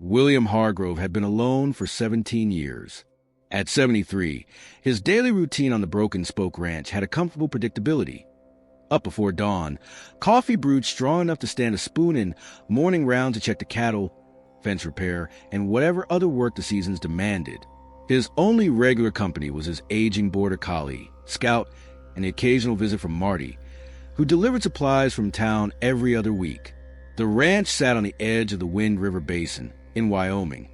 William Hargrove had been alone for 17 years. At 73, his daily routine on the Broken Spoke Ranch had a comfortable predictability. Up before dawn, coffee brewed strong enough to stand a spoon in, morning round to check the cattle, fence repair, and whatever other work the seasons demanded. His only regular company was his aging border collie, Scout, and the occasional visit from Marty, who delivered supplies from town every other week. The ranch sat on the edge of the Wind River Basin, in Wyoming,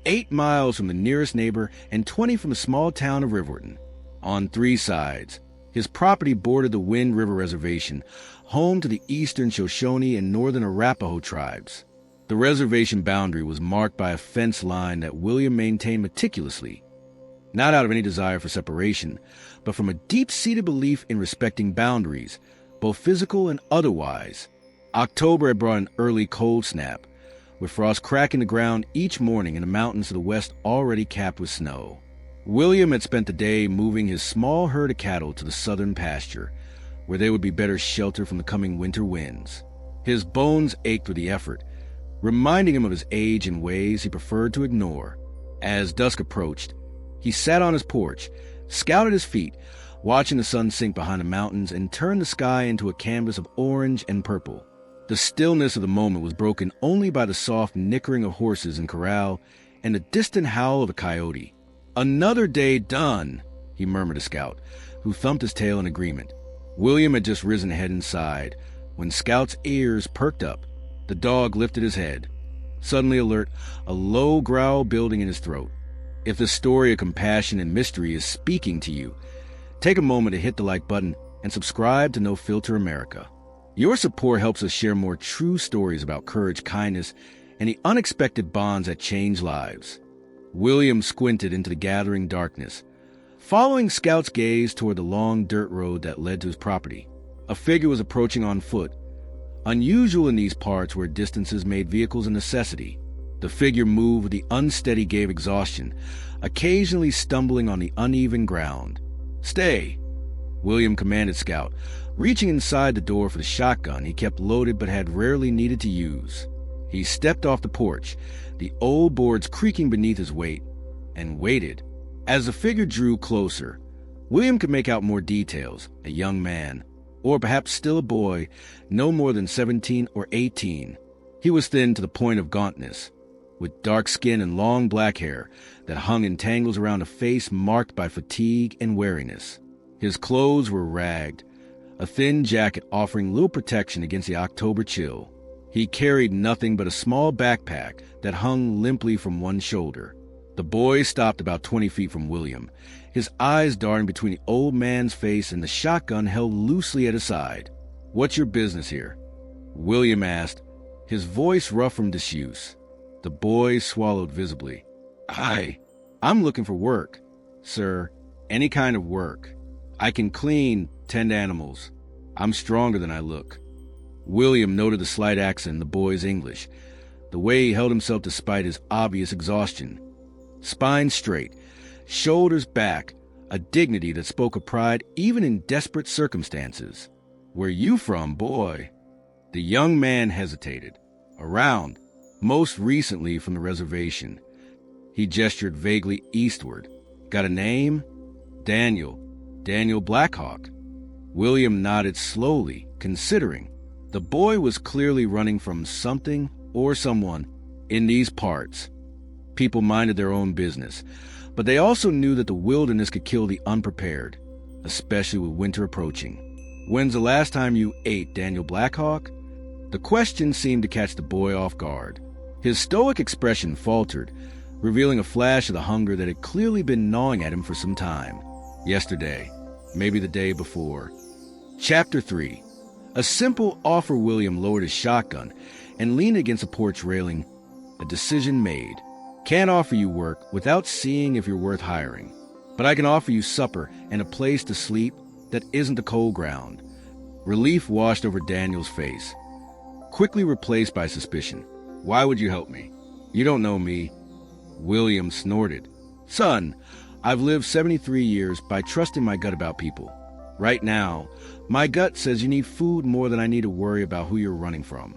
8 miles from the nearest neighbor and 20 from the small town of Riverton. On 3 sides, his property bordered the Wind River Reservation, home to the eastern Shoshone and northern Arapaho tribes. The reservation boundary was marked by a fence line that William maintained meticulously, not out of any desire for separation, but from a deep-seated belief in respecting boundaries, both physical and otherwise. October had brought an early cold snap, with frost cracking the ground each morning and the mountains to the west already capped with snow. William had spent the day moving his small herd of cattle to the southern pasture, where they would be better sheltered from the coming winter winds. His bones ached with the effort, reminding him of his age in ways he preferred to ignore. As dusk approached, he sat on his porch, scouted his feet, watching the sun sink behind the mountains and turn the sky into a canvas of orange and purple. The stillness of the moment was broken only by the soft nickering of horses in corral and the distant howl of a coyote. "Another day done," he murmured to Scout, who thumped his tail in agreement. William had just risen to head inside when Scout's ears perked up. The dog lifted his head, suddenly alert, a low growl building in his throat. If the story of compassion and mystery is speaking to you, take a moment to hit the like button and subscribe to No Filter America. Your support helps us share more true stories about courage, kindness, and the unexpected bonds that change lives. William squinted into the gathering darkness, following Scout's gaze toward the long dirt road that led to his property. A figure was approaching on foot, unusual in these parts where distances made vehicles a necessity. The figure moved with the unsteady gait of exhaustion, occasionally stumbling on the uneven ground. "Stay," William commanded Scout, reaching inside the door for the shotgun he kept loaded but had rarely needed to use. He stepped off the porch, the old boards creaking beneath his weight, and waited. As the figure drew closer, William could make out more details: a young man, or perhaps still a boy, no more than 17 or 18. He was thin to the point of gauntness, with dark skin and long black hair that hung in tangles around a face marked by fatigue and weariness. His clothes were ragged, a thin jacket offering little protection against the October chill. He carried nothing but a small backpack that hung limply from one shoulder. The boy stopped about 20 feet from William, his eyes darting between the old man's face and the shotgun held loosely at his side. "What's your business here?" William asked, his voice rough from disuse. The boy swallowed visibly. I'm looking for work, sir. Any kind of work. I can clean, tend animals. I'm stronger than I look." William noted the slight accent in the boy's English, the way he held himself despite his obvious exhaustion. Spine straight, shoulders back, a dignity that spoke of pride even in desperate circumstances. "Where you from, boy?" The young man hesitated. "Around, most recently from the reservation." He gestured vaguely eastward. "Got a name?" Daniel Blackhawk." William nodded slowly, considering. The boy was clearly running from something or someone in these parts. People minded their own business, but they also knew that the wilderness could kill the unprepared, especially with winter approaching. "When's the last time you ate, Daniel Blackhawk?" The question seemed to catch the boy off guard. His stoic expression faltered, revealing a flash of the hunger that had clearly been gnawing at him for some time. "Yesterday, maybe the day before." Chapter 3. A simple offer. William lowered his shotgun and leaned against a porch railing. A decision made. "Can't offer you work without seeing if you're worth hiring. But I can offer you supper and a place to sleep that isn't the cold ground." Relief washed over Daniel's face, quickly replaced by suspicion. "Why would you help me? You don't know me." William snorted. "Son, I've lived 73 years by trusting my gut about people. Right now, my gut says you need food more than I need to worry about who you're running from."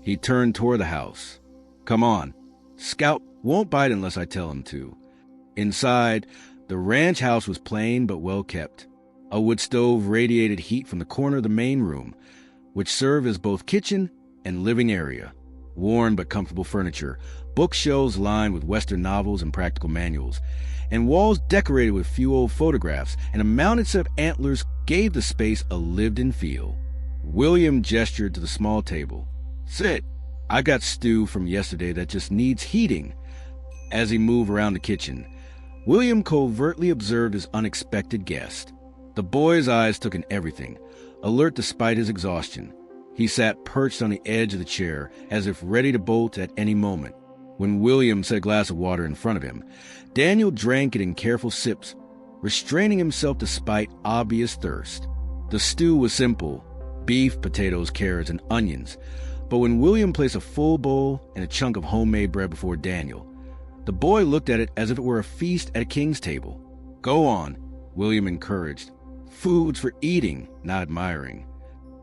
He turned toward the house. "Come on, Scout won't bite unless I tell him to. Inside, the ranch house was plain but well kept. A wood stove radiated heat from the corner of the main room, which served as both kitchen and living area. Worn but comfortable furniture, bookshelves lined with Western novels and practical manuals, and walls decorated with few old photographs and a mounted set of antlers gave the space a lived-in feel. William gestured to the small table. "Sit. I got stew from yesterday that just needs heating." As he moved around the kitchen, William covertly observed his unexpected guest. The boy's eyes took in everything, alert despite his exhaustion. He sat perched on the edge of the chair, as if ready to bolt at any moment. When William set a glass of water in front of him, Daniel drank it in careful sips, restraining himself despite obvious thirst. The stew was simple: beef, potatoes, carrots, and onions. But when William placed a full bowl and a chunk of homemade bread before Daniel, the boy looked at it as if it were a feast at a king's table. "Go on," William encouraged. "Food's for eating, not admiring."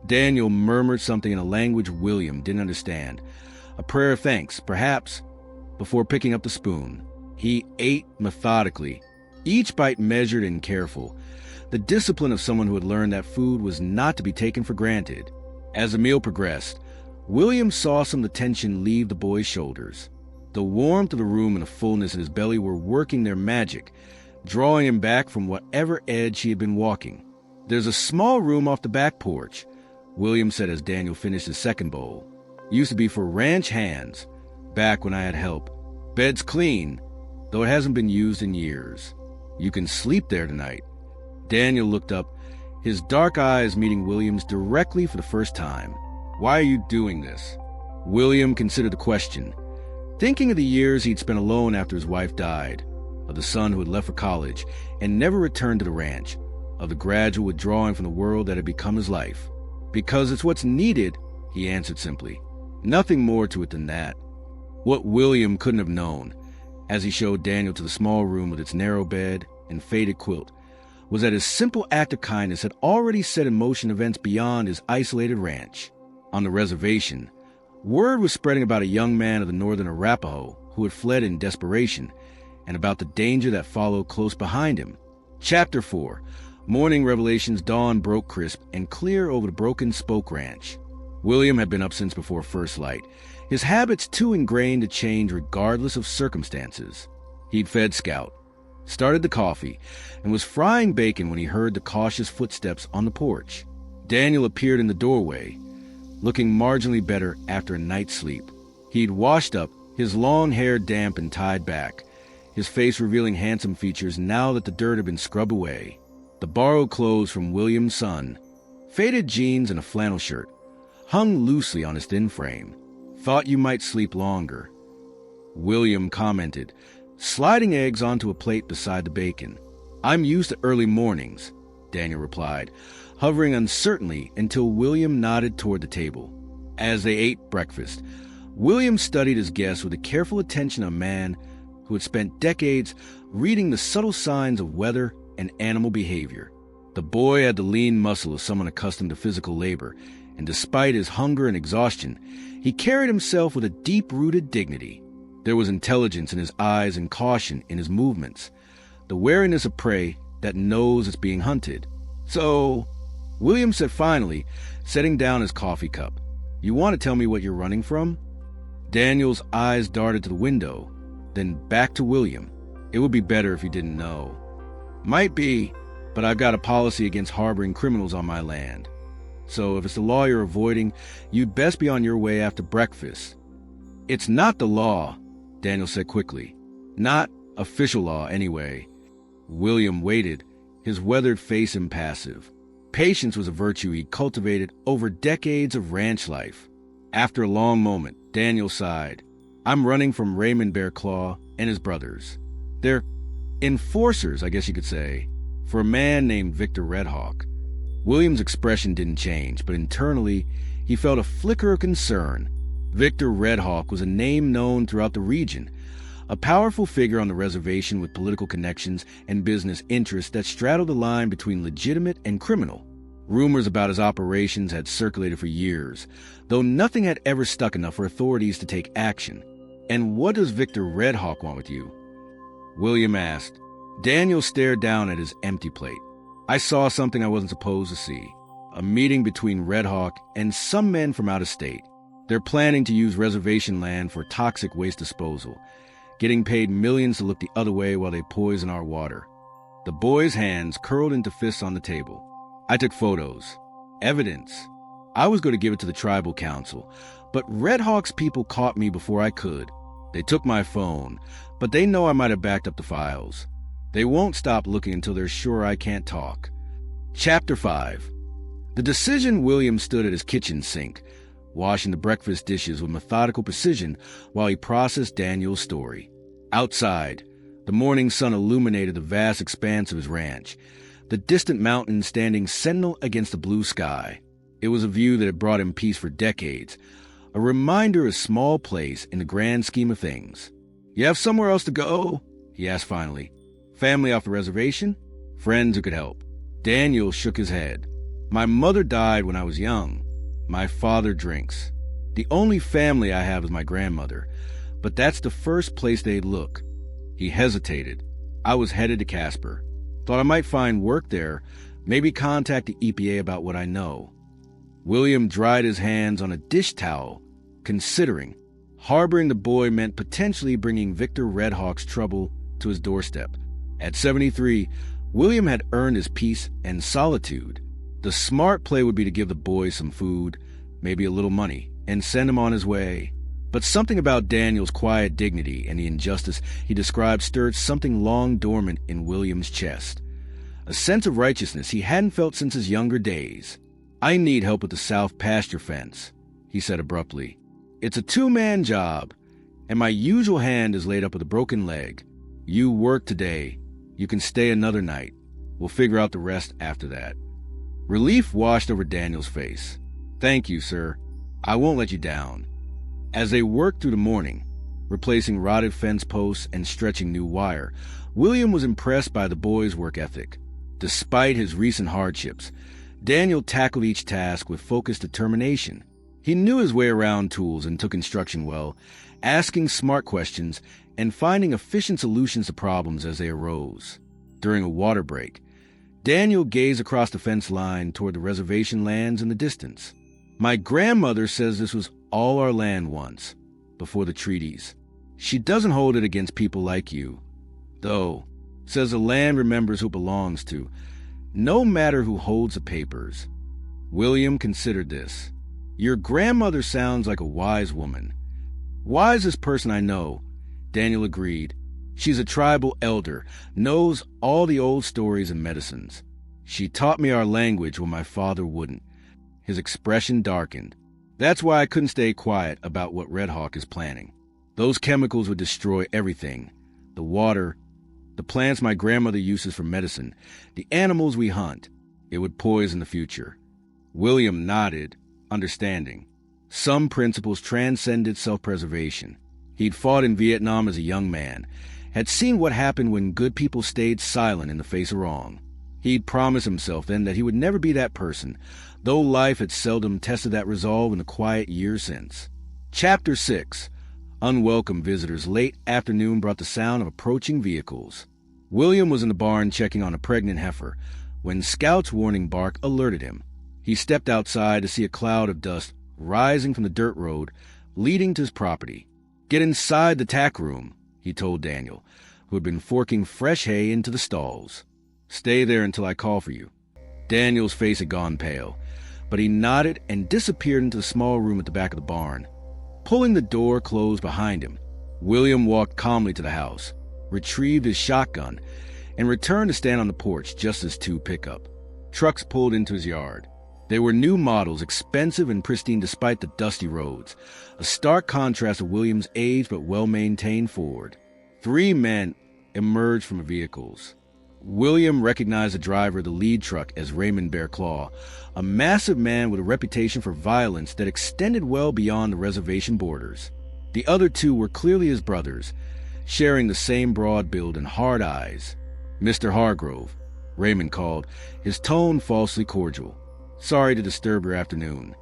Daniel murmured something in a language William didn't understand. A prayer of thanks, perhaps, before picking up the spoon. He ate methodically, each bite measured and careful, the discipline of someone who had learned that food was not to be taken for granted. As the meal progressed, William saw some of the tension leave the boy's shoulders. The warmth of the room and the fullness in his belly were working their magic, drawing him back from whatever edge he had been walking. "There's a small room off the back porch," William said as Daniel finished his second bowl. "Used to be for ranch hands, back when I had help. Bed's clean, though it hasn't been used in years. You can sleep there tonight." Daniel looked up, his dark eyes meeting William's directly for the first time. "Why are you doing this?" William considered the question, thinking of the years he'd spent alone after his wife died, of the son who had left for college and never returned to the ranch, of the gradual withdrawing from the world that had become his life. "Because it's what's needed," he answered simply. Nothing more to it than that. What William couldn't have known, as he showed Daniel to the small room with its narrow bed and faded quilt, was that his simple act of kindness had already set in motion events beyond his isolated ranch. On the reservation, word was spreading about a young man of the northern Arapaho who had fled in desperation, and about the danger that followed close behind him. Chapter 4. Morning revelations. Dawn broke crisp and clear over the Broken Spoke Ranch. William had been up since before first light, his habits too ingrained to change regardless of circumstances. He'd fed Scout, started the coffee, and was frying bacon when he heard the cautious footsteps on the porch. Daniel appeared in the doorway, looking marginally better after a night's sleep. He'd washed up, his long hair damp and tied back, his face revealing handsome features now that the dirt had been scrubbed away. The borrowed clothes from William's son, faded jeans and a flannel shirt, hung loosely on his thin frame. "Thought you might sleep longer," William commented, sliding eggs onto a plate beside the bacon. "I'm used to early mornings," Daniel replied, hovering uncertainly until William nodded toward the table. As they ate breakfast, William studied his guest with the careful attention of a man who had spent decades reading the subtle signs of weather and animal behavior. The boy had the lean muscle of someone accustomed to physical labor, and despite his hunger and exhaustion, he carried himself with a deep-rooted dignity. There was intelligence in his eyes and caution in his movements, the wariness of prey that knows it's being hunted. "So," William said finally, setting down his coffee cup, "you want to tell me what you're running from?" Daniel's eyes darted to the window, then back to William. "It would be better if you didn't know." "Might be, but I've got a policy against harboring criminals on my land. So if it's the law you're avoiding, you'd best be on your way after breakfast." "It's not the law," Daniel said quickly. "Not official law, anyway." William waited, his weathered face impassive. Patience was a virtue he'd cultivated over decades of ranch life. After a long moment, Daniel sighed. "I'm running from Raymond Bear Claw and his brothers. They're enforcers, I guess you could say, for a man named Victor Redhawk." William's expression didn't change, but internally, he felt a flicker of concern. Victor Redhawk was a name known throughout the region, a powerful figure on the reservation with political connections and business interests that straddled the line between legitimate and criminal. Rumors about his operations had circulated for years, though nothing had ever stuck enough for authorities to take action. "And what does Victor Red Hawk want with you?" William asked. Daniel stared down at his empty plate. "I saw something I wasn't supposed to see. A meeting between Red Hawk and some men from out of state. They're planning to use reservation land for toxic waste disposal, getting paid millions to look the other way while they poison our water." The boy's hands curled into fists on the table. "I took photos. Evidence. I was going to give it to the tribal council, but Red Hawk's people caught me before I could. They took my phone, but they know I might have backed up the files. They won't stop looking until they're sure I can't talk." Chapter 5. The decision William stood at his kitchen sink, washing the breakfast dishes with methodical precision while he processed Daniel's story. Outside, the morning sun illuminated the vast expanse of his ranch, the distant mountains standing sentinel against the blue sky. It was a view that had brought him peace for decades, a reminder of a small place in the grand scheme of things. "You have somewhere else to go?" he asked finally. "Family off the reservation? Friends who could help?" Daniel shook his head. "My mother died when I was young. My father drinks. The only family I have is my grandmother, but that's the first place they'd look." He hesitated. "I was headed to Casper. Thought I might find work there, maybe contact the EPA about what I know." William dried his hands on a dish towel, considering. Harboring the boy meant potentially bringing Victor Red Hawk's trouble to his doorstep. At 73, William had earned his peace and solitude. The smart play would be to give the boy some food, maybe a little money, and send him on his way. But something about Daniel's quiet dignity and the injustice he described stirred something long dormant in William's chest. A sense of righteousness he hadn't felt since his younger days. "I need help with the south pasture fence," he said abruptly. "It's a two-man job, and my usual hand is laid up with a broken leg. You work today. You can stay another night. We'll figure out the rest after that." Relief washed over Daniel's face. "Thank you, sir. I won't let you down." As they worked through the morning, replacing rotted fence posts and stretching new wire, William was impressed by the boy's work ethic. Despite his recent hardships, Daniel tackled each task with focused determination. He knew his way around tools and took instruction well, asking smart questions and finding efficient solutions to problems as they arose. During a water break, Daniel gazed across the fence line toward the reservation lands in the distance. "My grandmother says this was all our land once, before the treaties. She doesn't hold it against people like you, though. Says the land remembers who it belongs to, no matter who holds the papers." William considered this. "Your grandmother sounds like a wise woman." "Wisest person I know," Daniel agreed. "She's a tribal elder, knows all the old stories and medicines. She taught me our language when my father wouldn't." His expression darkened. "That's why I couldn't stay quiet about what Red Hawk is planning. Those chemicals would destroy everything. The water, the plants my grandmother uses for medicine, the animals we hunt. It would poison the future." William nodded, understanding. Some principles transcended self-preservation. He'd fought in Vietnam as a young man, had seen what happened when good people stayed silent in the face of wrong. He'd promised himself then that he would never be that person, though life had seldom tested that resolve in the quiet years since. Chapter 6. Unwelcome visitors. Late afternoon brought the sound of approaching vehicles. William was in the barn checking on a pregnant heifer when Scout's warning bark alerted him. He stepped outside to see a cloud of dust rising from the dirt road leading to his property. "Get inside the tack room," he told Daniel, who had been forking fresh hay into the stalls. "Stay there until I call for you." Daniel's face had gone pale, but he nodded and disappeared into the small room at the back of the barn. Pulling the door closed behind him, William walked calmly to the house, retrieved his shotgun, and returned to stand on the porch just as two pickup trucks pulled into his yard. They were new models, expensive and pristine despite the dusty roads, a stark contrast of William's aged but well-maintained Ford. 3 men emerged from the vehicles. William recognized the driver of the lead truck as Raymond Bear Claw, a massive man with a reputation for violence that extended well beyond the reservation borders. The other 2 were clearly his brothers, sharing the same broad build and hard eyes. "Mr. Hargrove," Raymond called, his tone falsely cordial. "Sorry to disturb your afternoon."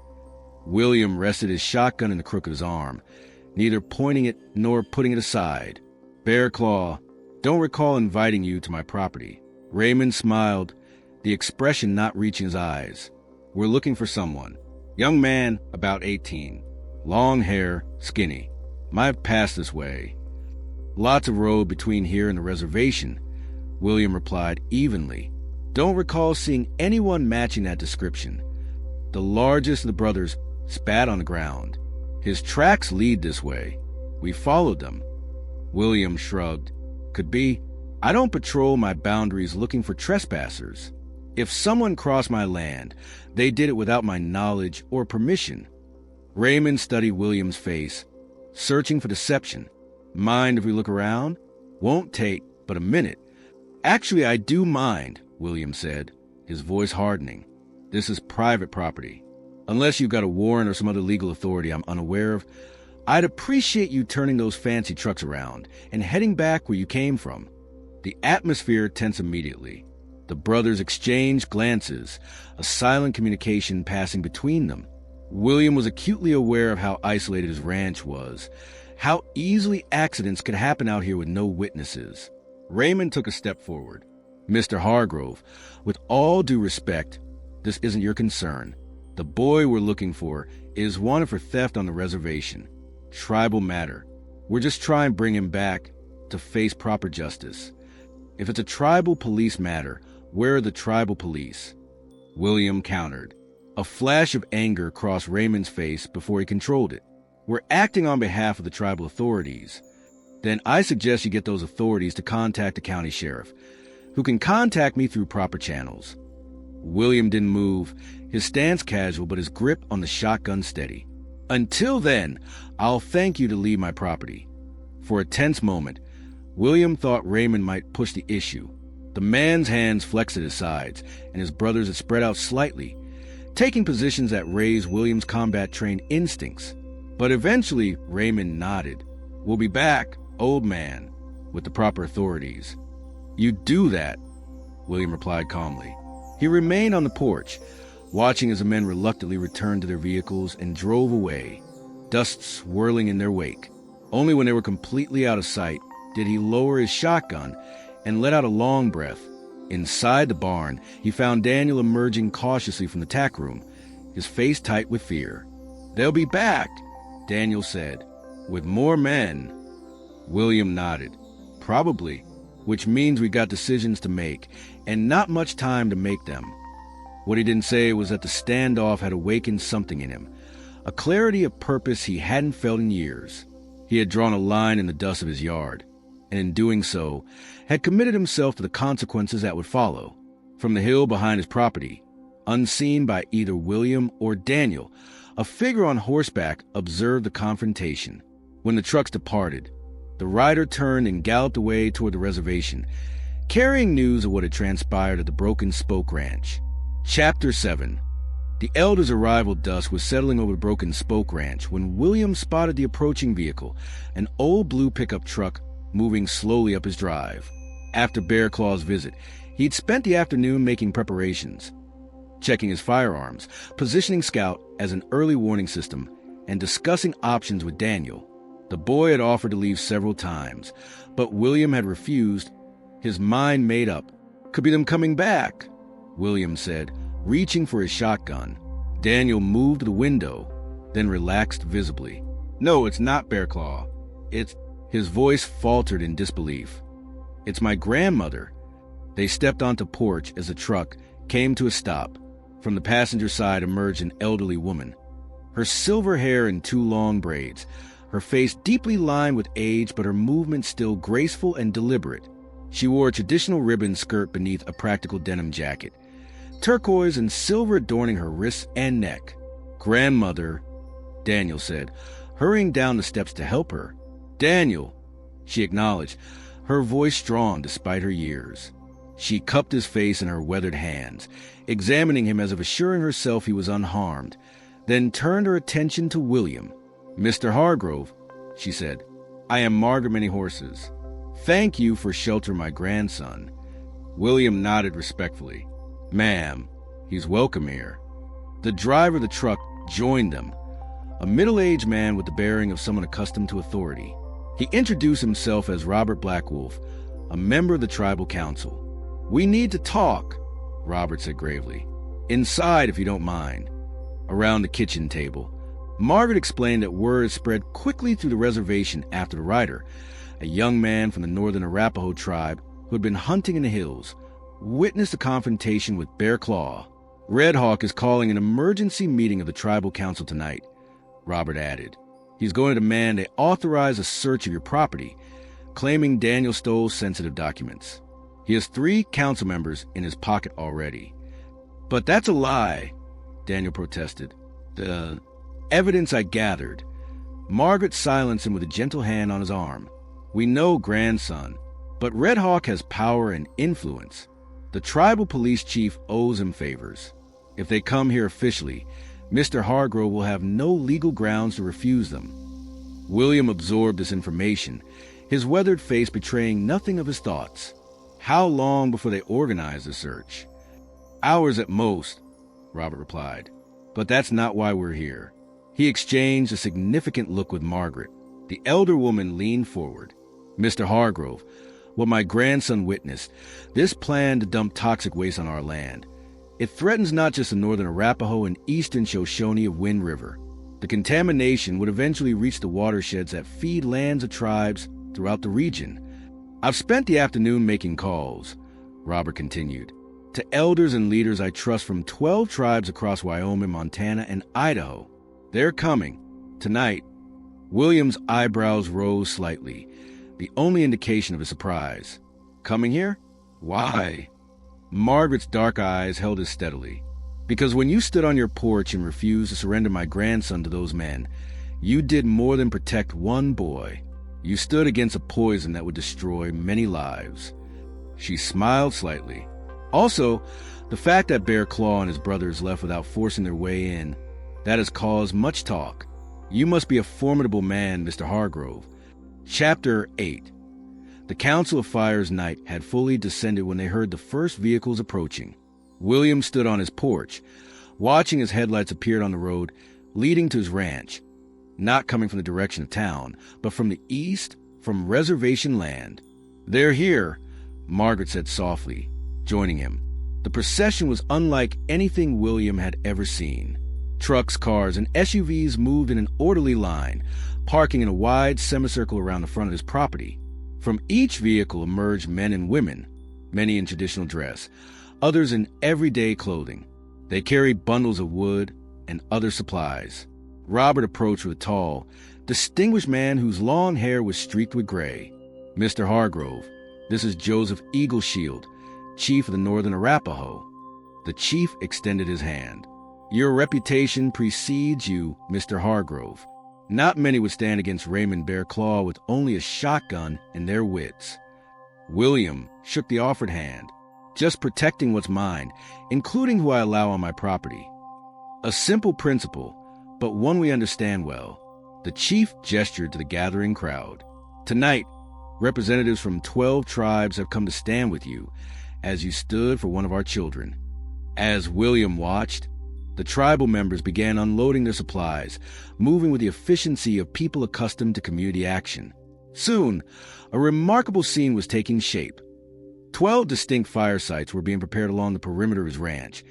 William rested his shotgun in the crook of his arm, neither pointing it nor putting it aside. "Bear Claw, don't recall inviting you to my property." Raymond smiled, the expression not reaching his eyes. "We're looking for someone. Young man, about 18. Long hair, skinny. Might have passed this way." "Lots of road between here and the reservation," William replied evenly. "Don't recall seeing anyone matching that description." The largest of the brothers spat on the ground. "His tracks lead this way. We followed them." William shrugged. "Could be. I don't patrol my boundaries looking for trespassers. If someone crossed my land, they did it without my knowledge or permission." Raymond studied William's face, searching for deception. "Mind if we look around?" "Won't take but a minute." "Actually, I do mind," William said, his voice hardening. "This is private property. Unless you've got a warrant or some other legal authority I'm unaware of, I'd appreciate you turning those fancy trucks around and heading back where you came from." The atmosphere tensed immediately. The brothers exchanged glances, a silent communication passing between them. William was acutely aware of how isolated his ranch was, how easily accidents could happen out here with no witnesses. Raymond took a step forward. "Mr. Hargrove, with all due respect, this isn't your concern. The boy we're looking for is wanted for theft on the reservation. Tribal matter. We're just trying to bring him back to face proper justice. If it's a tribal police matter, where are the tribal police?" William countered. A flash of anger crossed Raymond's face before he controlled it. "We're acting on behalf of the tribal authorities. Then I suggest you get those authorities to contact the county sheriff, who can contact me through proper channels." William didn't move, his stance casual but his grip on the shotgun steady. "Until then, I'll thank you to leave my property." For a tense moment, William thought Raymond might push the issue. The man's hands flexed at his sides, and his brothers had spread out slightly, taking positions that raised William's combat-trained instincts. But eventually, Raymond nodded. "We'll be back, old man, with the proper authorities." "You do that," William replied calmly. He remained on the porch, watching as the men reluctantly returned to their vehicles and drove away, dust swirling in their wake. Only when they were completely out of sight did he lower his shotgun and let out a long breath. Inside the barn, he found Daniel emerging cautiously from the tack room, his face tight with fear. "They'll be back," Daniel said. "With more men." William nodded. "Probably, which means we got decisions to make, and not much time to make them." What he didn't say was that the standoff had awakened something in him, a clarity of purpose he hadn't felt in years. He had drawn a line in the dust of his yard, and in doing so, had committed himself to the consequences that would follow. From the hill behind his property, unseen by either William or Daniel, a figure on horseback observed the confrontation. When the trucks departed, the rider turned and galloped away toward the reservation, carrying news of what had transpired at the Broken Spoke Ranch. Chapter 7. The elders' arrival dusk was settling over the Broken Spoke Ranch when William spotted the approaching vehicle, an old blue pickup truck moving slowly up his drive. After Bear Claw's visit, he'd spent the afternoon making preparations, checking his firearms, positioning Scout as an early warning system, and discussing options with Daniel. The boy had offered to leave several times, but William had refused, his mind made up. "Could be them coming back," William said, reaching for his shotgun. Daniel moved to the window, then relaxed visibly. "No, it's not Bear Claw. It's..." His voice faltered in disbelief. "It's my grandmother." They stepped onto porch as the truck came to a stop. From the passenger side emerged an elderly woman, her silver hair in two long braids, her face deeply lined with age but her movement still graceful and deliberate. She wore a traditional ribbon skirt beneath a practical denim jacket, turquoise and silver adorning her wrists and neck. "Grandmother," Daniel said, hurrying down the steps to help her. "Daniel," she acknowledged, her voice strong despite her years. She cupped his face in her weathered hands, examining him as if assuring herself he was unharmed, then turned her attention to William. "Mr. Hargrove," she said, "I am Margaret Many Horses. Thank you for sheltering my grandson." William nodded respectfully. "Ma'am, he's welcome here." The driver of the truck joined them, a middle-aged man with the bearing of someone accustomed to authority. He introduced himself as Robert Blackwolf, a member of the tribal council. "We need to talk," Robert said gravely. "Inside, if you don't mind." Around the kitchen table, Margaret explained that word spread quickly through the reservation after the rider, a young man from the northern Arapaho tribe who had been hunting in the hills, witnessed a confrontation with Bear Claw. "Red Hawk is calling an emergency meeting of the tribal council tonight," Robert added. "He's going to demand they authorize a search of your property, claiming Daniel stole sensitive documents. He has 3 council members in his pocket already." "But that's a lie," Daniel protested. "The evidence I gathered." Margaret silenced him with a gentle hand on his arm. "We know, grandson, but Red Hawk has power and influence. The tribal police chief owes him favors. If they come here officially, Mr. Hargrove will have no legal grounds to refuse them." William absorbed this information, his weathered face betraying nothing of his thoughts. "How long before they organize the search?" "Hours at most," Robert replied. "But that's not why we're here." He exchanged a significant look with Margaret. The elder woman leaned forward. "Mr. Hargrove, what my grandson witnessed, this plan to dump toxic waste on our land, it threatens not just the northern Arapaho and eastern Shoshone of Wind River. The contamination would eventually reach the watersheds that feed lands of tribes throughout the region. I've spent the afternoon making calls," Robert continued, "to elders and leaders I trust from 12 tribes across Wyoming, Montana, and Idaho. They're coming. Tonight." William's eyebrows rose slightly, the only indication of his surprise. "Coming here? Why?" Margaret's dark eyes held his steadily. "Because when you stood on your porch and refused to surrender my grandson to those men, you did more than protect one boy. You stood against a poison that would destroy many lives." She smiled slightly. "Also, the fact that Bear Claw and his brothers left without forcing their way in, that has caused much talk. You must be a formidable man, Mr. Hargrove." Chapter 8. The Council of Fire's night had fully descended when they heard the first vehicles approaching. William stood on his porch, watching as headlights appeared on the road leading to his ranch, not coming from the direction of town, but from the east, from reservation land. "They're here," Margaret said softly, joining him. The procession was unlike anything William had ever seen. Trucks, cars, and SUVs moved in an orderly line, parking in a wide semicircle around the front of his property. From each vehicle emerged men and women, many in traditional dress, others in everyday clothing. They carried bundles of wood and other supplies. Robert approached with a tall, distinguished man whose long hair was streaked with gray. "Mr. Hargrove, this is Joseph Eagleshield, chief of the Northern Arapaho." The chief extended his hand. "Your reputation precedes you, Mr. Hargrove. Not many would stand against Raymond Bear Claw with only a shotgun and their wits." William shook the offered hand. "Just protecting what's mine, including who I allow on my property. A simple principle, but one we understand well." The chief gestured to the gathering crowd. "Tonight, representatives from 12 tribes have come to stand with you, as you stood for one of our children." As William watched, the tribal members began unloading their supplies, moving with the efficiency of people accustomed to community action. Soon, a remarkable scene was taking shape. 12 distinct fire sites were being prepared along the perimeter of his ranch,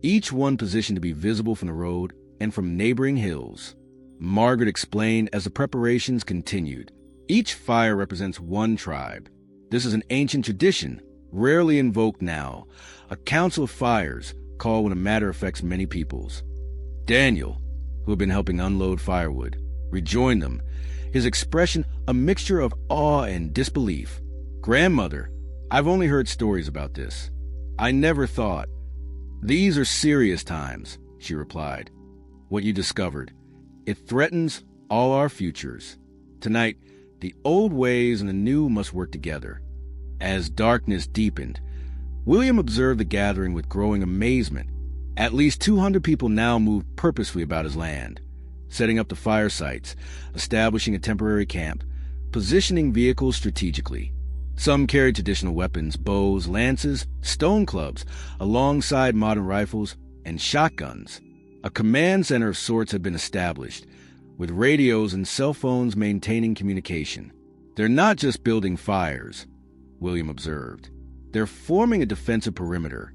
each one positioned to be visible from the road and from neighboring hills. Margaret explained as the preparations continued. Each fire represents one tribe. This is an ancient tradition, rarely invoked now, a council of fires called when a matter affects many peoples. Daniel, who had been helping unload firewood, rejoined them, his expression a mixture of awe and disbelief. "Grandmother, I've only heard stories about this. I never thought." "These are serious times," she replied. "What you discovered, it threatens all our futures. Tonight, the old ways and the new must work together." As darkness deepened, William observed the gathering with growing amazement. At least 200 people now moved purposefully about his land, setting up the fire sites, establishing a temporary camp, positioning vehicles strategically. Some carried traditional weapons, bows, lances, stone clubs, alongside modern rifles and shotguns. A command center of sorts had been established, with radios and cell phones maintaining communication. "They're not just building fires," William observed. "They're forming a defensive perimeter."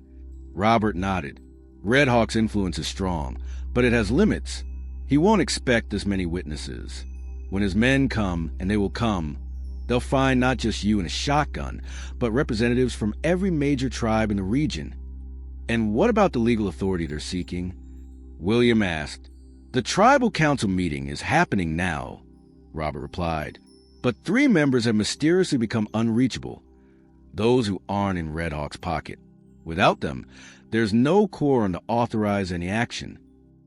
Robert nodded. "Red Hawk's influence is strong, but it has limits. He won't expect this many witnesses. When his men come, and they will come, they'll find not just you and a shotgun, but representatives from every major tribe in the region." "And what about the legal authority they're seeking?" William asked. "The tribal council meeting is happening now," Robert replied. "But 3 members have mysteriously become unreachable, those who aren't in Red Hawk's pocket. Without them, there's no quorum to authorize any action."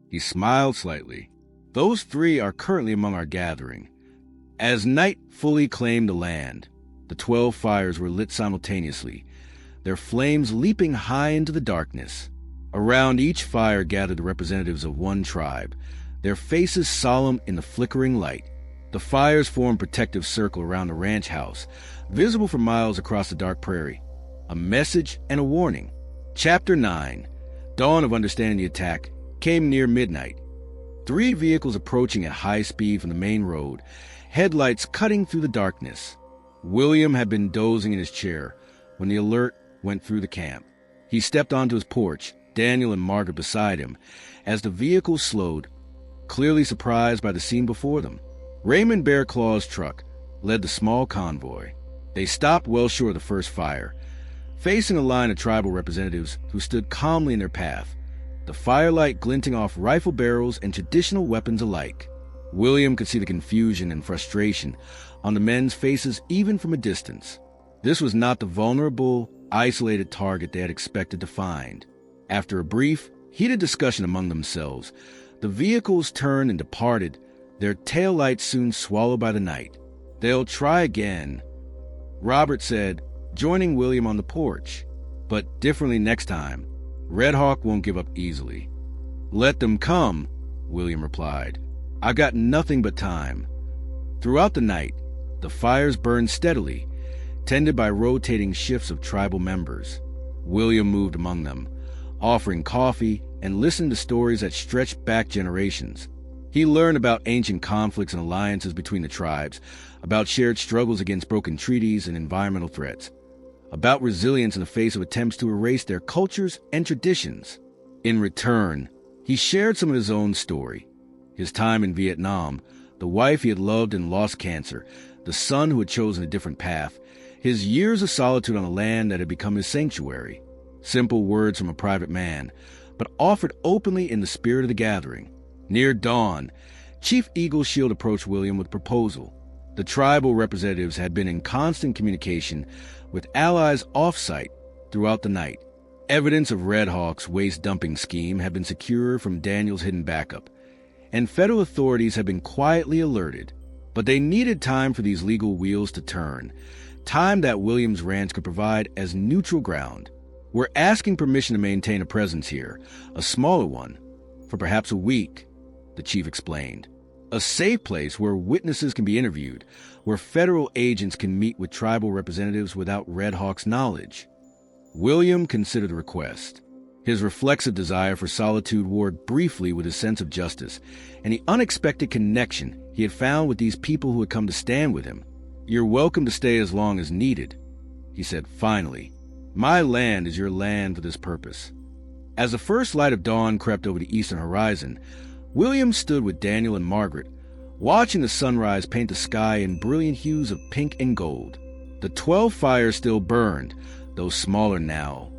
He smiled slightly. "Those 3 are currently among our gathering." As night fully claimed the land, the 12 fires were lit simultaneously, their flames leaping high into the darkness. Around each fire gathered the representatives of one tribe, their faces solemn in the flickering light. The fires formed a protective circle around the ranch house, visible for miles across the dark prairie. A message and a warning. Chapter 9. Dawn of understanding the attack came near midnight. 3 vehicles approaching at high speed from the main road, headlights cutting through the darkness. William had been dozing in his chair when the alert went through the camp. He stepped onto his porch, Daniel and Margaret beside him, as the vehicles slowed, clearly surprised by the scene before them. Raymond Bearclaw's truck led the small convoy. They stopped well short of the first fire, facing a line of tribal representatives who stood calmly in their path, the firelight glinting off rifle barrels and traditional weapons alike. William could see the confusion and frustration on the men's faces even from a distance. This was not the vulnerable, isolated target they had expected to find. After a brief, heated discussion among themselves, the vehicles turned and departed, their taillights soon swallowed by the night. "They'll try again," Robert said, joining William on the porch. "But differently next time. Red Hawk won't give up easily." "Let them come," William replied. "I've got nothing but time." Throughout the night, the fires burned steadily, tended by rotating shifts of tribal members. William moved among them, offering coffee and listened to stories that stretched back generations. He learned about ancient conflicts and alliances between the tribes, about shared struggles against broken treaties and environmental threats, about resilience in the face of attempts to erase their cultures and traditions. In return, he shared some of his own story. His time in Vietnam, the wife he had loved and lost cancer, the son who had chosen a different path, his years of solitude on a land that had become his sanctuary. Simple words from a private man, but offered openly in the spirit of the gathering. Near dawn, Chief Eagle Shield approached William with a proposal. The tribal representatives had been in constant communication with allies off-site throughout the night. Evidence of Red Hawk's waste dumping scheme had been secured from Daniel's hidden backup, and federal authorities had been quietly alerted. But they needed time for these legal wheels to turn, time that Williams Ranch could provide as neutral ground. "We're asking permission to maintain a presence here, a smaller one, for perhaps a week," the chief explained. "A safe place where witnesses can be interviewed, where federal agents can meet with tribal representatives without Red Hawk's knowledge." William considered the request. His reflexive desire for solitude warred briefly with his sense of justice and the unexpected connection he had found with these people who had come to stand with him. "You're welcome to stay as long as needed," he said finally. "My land is your land for this purpose." As the first light of dawn crept over the eastern horizon, William stood with Daniel and Margaret, watching the sunrise paint the sky in brilliant hues of pink and gold. The 12 fires still burned, though smaller now,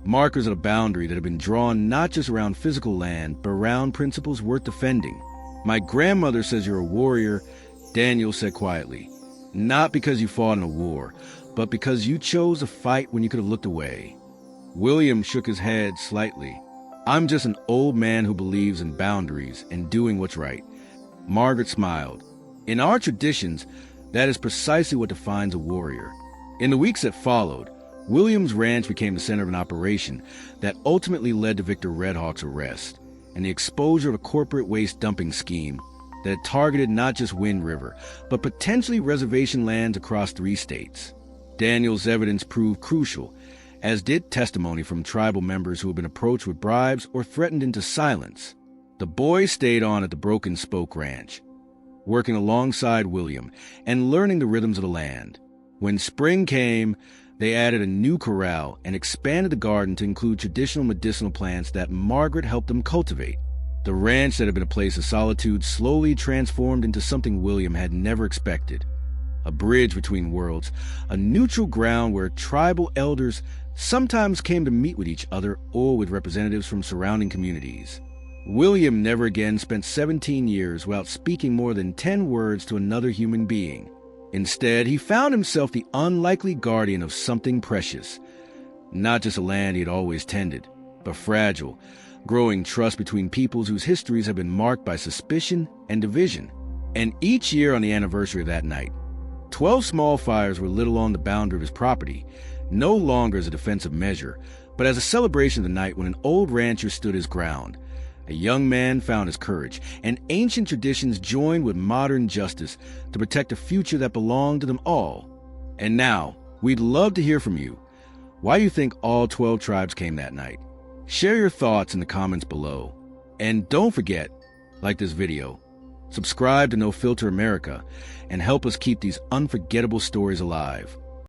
markers of a boundary that had been drawn not just around physical land, but around principles worth defending. "My grandmother says you're a warrior," Daniel said quietly. "Not because you fought in a war, but because you chose to fight when you could have looked away." William shook his head slightly. "I'm just an old man who believes in boundaries and doing what's right." Margaret smiled. "In our traditions, that is precisely what defines a warrior." In the weeks that followed, Williams Ranch became the center of an operation that ultimately led to Victor Red Hawk's arrest and the exposure of a corporate waste dumping scheme that had targeted not just Wind River, but potentially reservation lands across 3 states. Daniel's evidence proved crucial, as did testimony from tribal members who had been approached with bribes or threatened into silence. The boys stayed on at the Broken Spoke Ranch, working alongside William and learning the rhythms of the land. When spring came, they added a new corral and expanded the garden to include traditional medicinal plants that Margaret helped them cultivate. The ranch that had been a place of solitude slowly transformed into something William had never expected. A bridge between worlds, a neutral ground where tribal elders sometimes came to meet with each other or with representatives from surrounding communities. William never again spent 17 years without speaking more than 10 words to another human being. Instead, he found himself the unlikely guardian of something precious. Not just a land he had always tended, but fragile, growing trust between peoples whose histories have been marked by suspicion and division. And each year on the anniversary of that night, 12 small fires were lit along the boundary of his property, no longer as a defensive measure, but as a celebration of the night when an old rancher stood his ground. A young man found his courage, and ancient traditions joined with modern justice to protect a future that belonged to them all. And now, we'd love to hear from you. Why do you think all 12 tribes came that night? Share your thoughts in the comments below. And don't forget, like this video, subscribe to No Filter America, and help us keep these unforgettable stories alive.